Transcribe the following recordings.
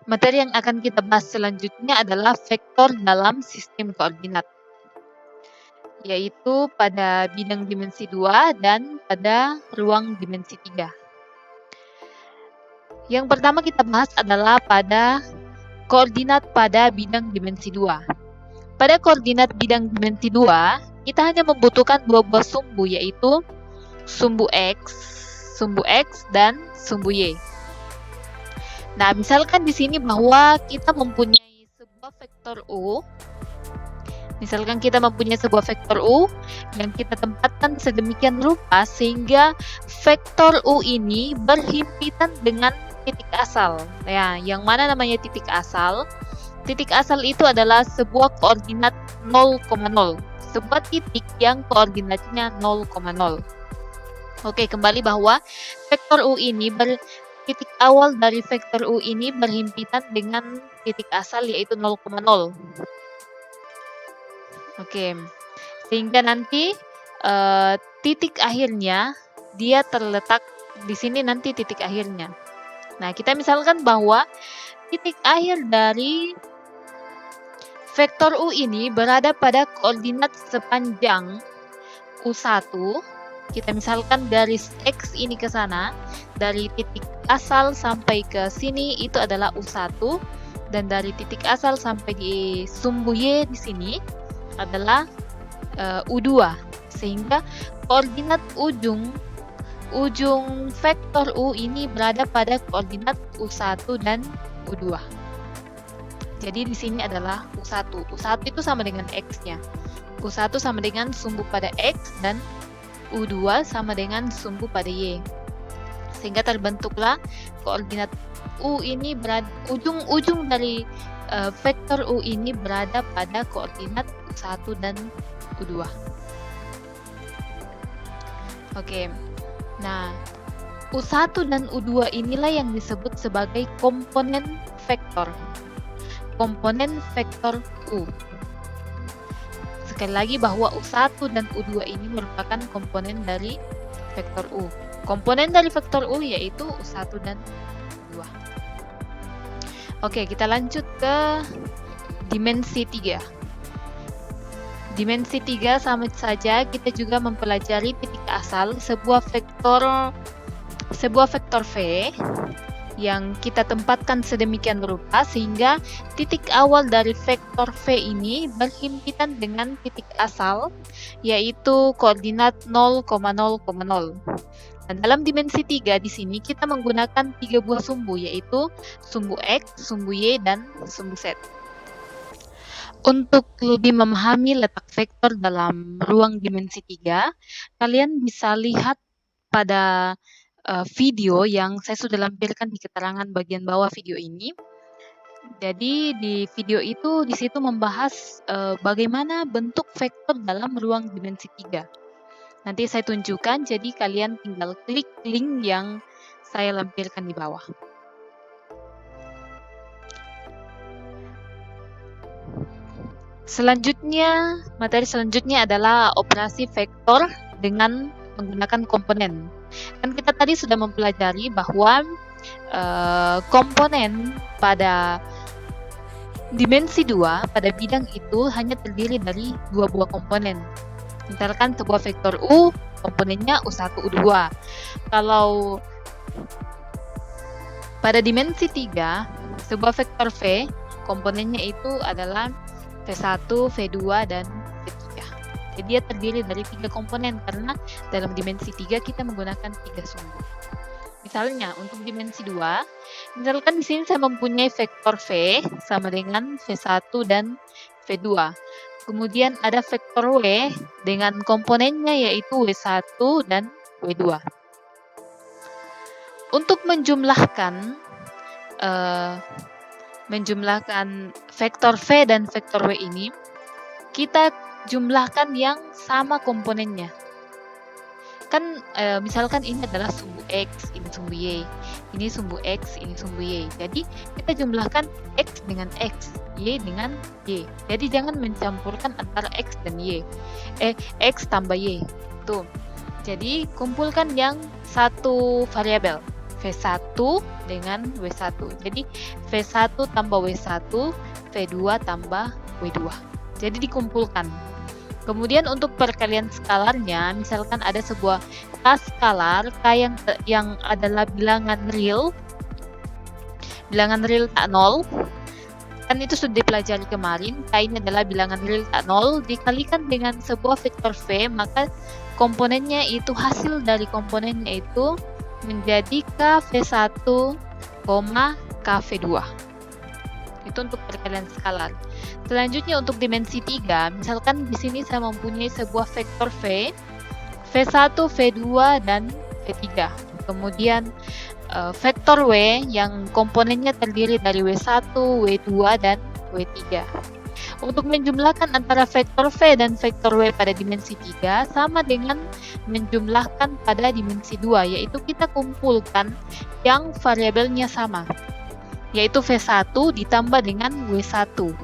Materi yang akan kita bahas selanjutnya adalah vektor dalam sistem koordinat, yaitu pada bidang dimensi 2 dan pada ruang dimensi 3. Yang pertama kita bahas adalah pada koordinat pada bidang dimensi 2. Pada koordinat bidang dimensi 2, kita hanya membutuhkan dua buah sumbu, yaitu sumbu X dan sumbu Y. Nah, misalkan di sini bahwa kita mempunyai sebuah vektor U. Misalkan kita mempunyai sebuah vektor U yang kita tempatkan sedemikian rupa sehingga vektor U ini berhimpitan dengan titik asal. Ya, yang mana namanya titik asal? Titik asal itu adalah sebuah koordinat 0,0. Sebuah titik yang koordinatnya 0,0. Oke, kembali bahwa vektor U ini titik awal dari vektor U ini berhimpitan dengan titik asal yaitu 0,0. Oke, sehingga nanti titik akhirnya dia terletak di sini nanti titik akhirnya. Nah, kita misalkan bahwa titik akhir dari vektor U ini berada pada koordinat sepanjang U1. Kita misalkan garis X ini ke sana, dari titik asal sampai ke sini itu adalah U1, dan dari titik asal sampai di sumbu Y di sini adalah U2, sehingga koordinat ujung vektor U ini berada pada koordinat U1 dan U2. Jadi di sini adalah U1. U1 itu sama dengan X-nya. U1 sama dengan sumbu pada X dan U2 sama dengan sumbu pada Y. Sehingga terbentuklah koordinat U ini ujung dari vektor U ini berada pada koordinat U1 dan U2. Oke. Nah, U1 dan U2 inilah yang disebut sebagai komponen vektor. Komponen vektor U. Sekali lagi bahwa U1 dan U2 ini merupakan komponen dari vektor U. Komponen dari vektor U yaitu U1 dan U2. Oke, kita lanjut ke dimensi 3. Dimensi 3 sama saja kita juga mempelajari titik asal sebuah vektor V yang kita tempatkan sedemikian rupa sehingga titik awal dari vektor V ini berhimpitan dengan titik asal yaitu koordinat 0,0,0. Dan dalam dimensi 3 di sini kita menggunakan 3 buah sumbu yaitu sumbu X, sumbu Y, dan sumbu Z. Untuk lebih memahami letak vektor dalam ruang dimensi 3, kalian bisa lihat pada video yang saya sudah lampirkan di keterangan bagian bawah video ini. Jadi di video itu di situ membahas bagaimana bentuk vektor dalam ruang dimensi 3. Nanti saya tunjukkan, jadi kalian tinggal klik link yang saya lampirkan di bawah. Materi selanjutnya adalah operasi vektor dengan menggunakan komponen. Kan kita tadi sudah mempelajari bahwa komponen pada dimensi 2 pada bidang itu hanya terdiri dari 2 buah komponen. Misalkan sebuah vektor U, komponennya U1, U2. Kalau pada dimensi 3, sebuah vektor V, komponennya itu adalah V1, V2, dan V3. Jadi dia terdiri dari 3 komponen karena dalam dimensi 3 kita menggunakan 3 sumbu. Misalnya untuk dimensi 2, misalkan di sini saya mempunyai vektor V sama dengan V1 dan V2. Kemudian ada vektor W dengan komponennya yaitu W1 dan W2. Untuk menjumlahkan vektor V dan vektor W ini, kita jumlahkan yang sama komponennya. Kan misalkan ini adalah sumbu X, ini sumbu Y, ini sumbu X, ini sumbu Y. Jadi kita jumlahkan X dengan X, Y dengan Y. Jadi jangan mencampurkan antara X dan Y. X tambah Y. Tuh. Jadi kumpulkan yang satu variabel. V1 dengan W1. Jadi V1 tambah W1, V2 tambah W2. Jadi dikumpulkan. Kemudian untuk perkalian skalarnya, misalkan ada sebuah K skalar, K yang adalah bilangan real tak nol. Kan itu sudah dipelajari kemarin, K ini adalah bilangan real tak nol, dikalikan dengan sebuah vektor V, maka komponennya itu, hasil dari komponennya itu menjadi KV1, KV2. Itu untuk perkalian skalar. Selanjutnya untuk dimensi 3, misalkan di sini saya mempunyai sebuah vektor V, V1, V2, dan V3. Kemudian vektor W yang komponennya terdiri dari W1, W2, dan W3. Untuk menjumlahkan antara vektor V dan vektor W pada dimensi 3 sama dengan menjumlahkan pada dimensi 2, yaitu kita kumpulkan yang variabelnya sama, yaitu V1 ditambah dengan W1,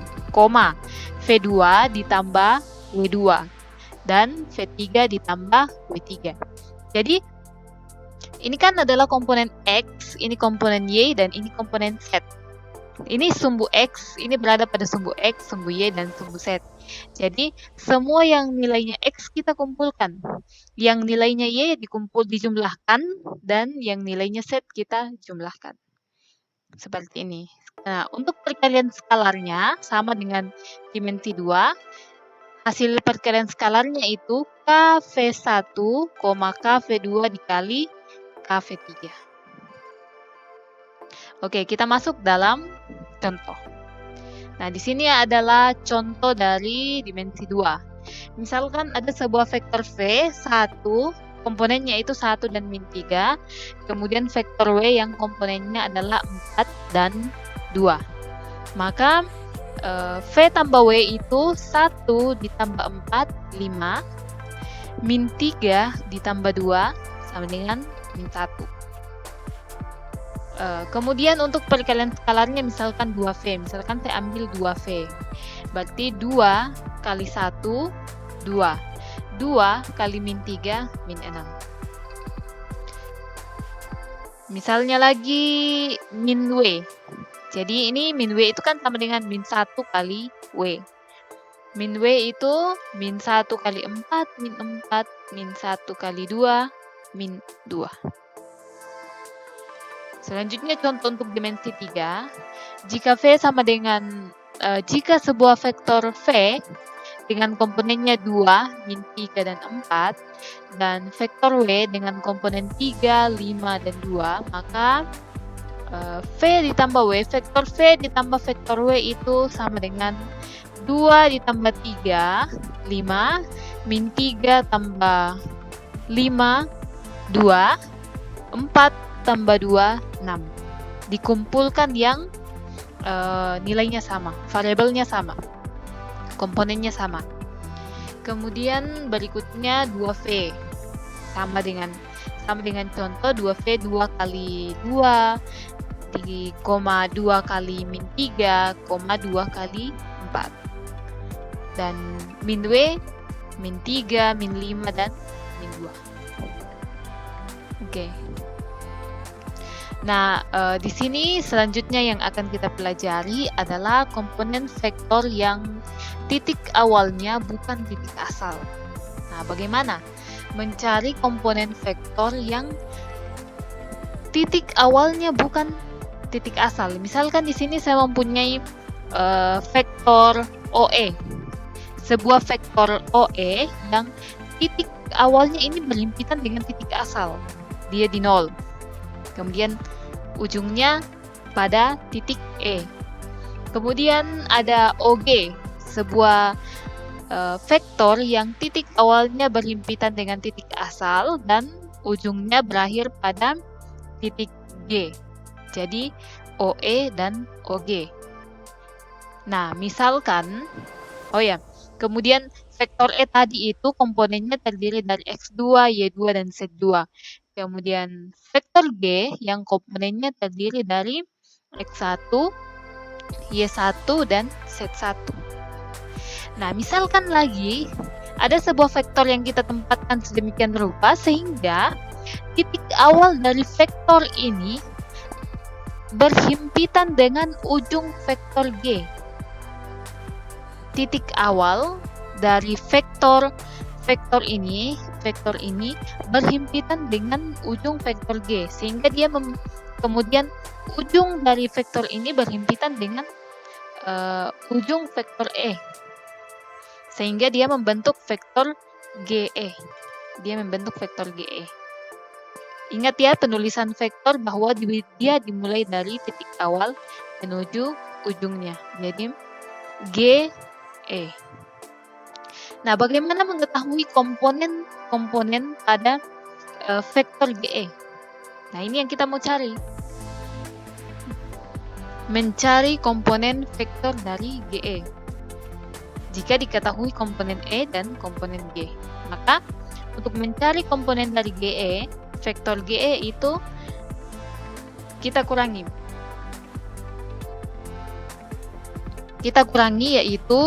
V2 ditambah W2, dan V3 ditambah W3. Jadi ini kan adalah komponen X, ini komponen Y, dan ini komponen Z. Ini sumbu X, ini berada pada sumbu X, sumbu Y, dan sumbu Z. Jadi semua yang nilainya X kita kumpulkan, yang nilainya Y dijumlahkan, dan yang nilainya Z kita jumlahkan. Seperti ini. Nah, untuk perkalian skalarnya sama dengan dimensi 2. Hasil perkalian skalarnya itu KV1, KV2 dikali KV3. Oke, kita masuk dalam contoh. Nah, di sini adalah contoh dari dimensi 2. Misalkan ada sebuah vektor V1, komponennya itu 1 dan min 3. Kemudian vektor W yang komponennya adalah 4 dan 2. Maka V tambah W itu 1 ditambah 4, 5. Min 3 ditambah 2 sama dengan min 1. Kemudian untuk perkalian skalarnya misalkan 2V. Misalkan saya ambil 2V. Berarti 2 kali 1, 2. 2 kali min 3, min 6. Misalnya lagi min W. Jadi ini min W itu kan sama dengan min 1 kali W. Min W itu min 1 kali 4, min 4, min 1 kali 2, min 2. Selanjutnya contoh untuk dimensi 3. Jika V sama dengan, jika sebuah vektor V dengan komponennya 2, min 3, dan 4, dan vektor W dengan komponen 3, 5, dan 2, maka V ditambah W, vektor V ditambah vektor W itu sama dengan 2 ditambah 3, 5, min 3 tambah 5, 2, 4 tambah 2, 6. Dikumpulkan yang nilainya sama, variabelnya sama, komponennya sama. Kemudian berikutnya 2V sama dengan contoh 2V 2 kali 2 2 kali min 3, 2 kali 4. Dan min W, min 3, min 5, dan min 2. Oke. Nah, di sini selanjutnya yang akan kita pelajari adalah komponen vektor yang titik awalnya bukan titik asal. Nah, bagaimana mencari komponen vektor yang titik awalnya bukan titik asal? Misalkan di sini saya mempunyai vektor OE. Sebuah vektor OE yang titik awalnya ini berhimpitan dengan titik asal. Dia di 0. Kemudian ujungnya pada titik E. Kemudian ada OG, sebuah vektor yang titik awalnya berhimpitan dengan titik asal dan ujungnya berakhir pada titik G. Jadi OE dan OG. Nah, misalkan, kemudian vektor E tadi itu komponennya terdiri dari X2, Y2, dan Z2. Kemudian vektor G yang komponennya terdiri dari X1, Y1, dan Z1. Nah, misalkan lagi ada sebuah vektor yang kita tempatkan sedemikian rupa sehingga titik awal dari vektor ini berhimpitan dengan ujung vektor G. Titik awal dari vektor ini berhimpitan dengan ujung vektor G, sehingga dia kemudian ujung dari vektor ini berhimpitan dengan ujung vektor E, sehingga dia membentuk vektor GE. Ingat ya penulisan vektor bahwa dia dimulai dari titik awal menuju ujungnya. Jadi GE. Nah, bagaimana mengetahui komponen pada vektor GE? Nah, ini yang kita mau cari. Mencari komponen vektor dari GE. Jika diketahui komponen E dan komponen G, maka untuk mencari komponen dari GE, vektor GE itu kita kurangi. Yaitu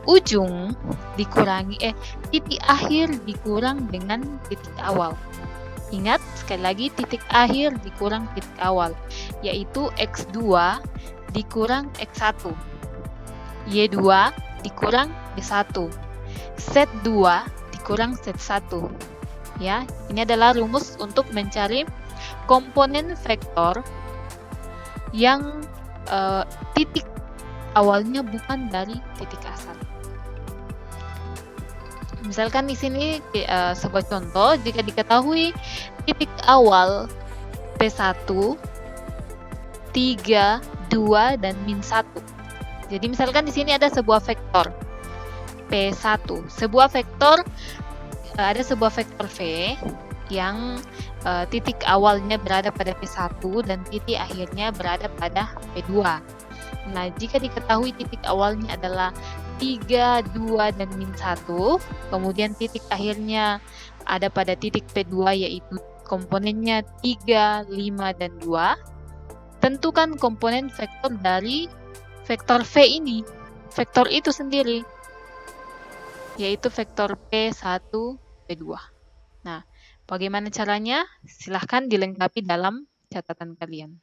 ujung dikurangi titik akhir dikurang dengan titik awal. Ingat sekali lagi, titik akhir dikurang titik awal, yaitu X2 dikurang X1, Y2 dikurang Y1, Z2 dikurang Z1. Ya, ini adalah rumus untuk mencari komponen vektor yang titik awalnya bukan dari titik asal. Misalkan di sini sebuah contoh, jika diketahui titik awal P1, 3, 2, dan min 1. Jadi misalkan di sini ada sebuah vektor P1, ada sebuah vektor V yang titik awalnya berada pada P1 dan titik akhirnya berada pada P2. Nah, jika diketahui titik awalnya adalah 3, 2, dan min 1, kemudian titik akhirnya ada pada titik P2 yaitu komponennya 3, 5, dan 2, tentukan komponen vektor dari vektor V ini, vektor itu sendiri, yaitu vektor P1, P2. Nah, bagaimana caranya? Silahkan dilengkapi dalam catatan kalian.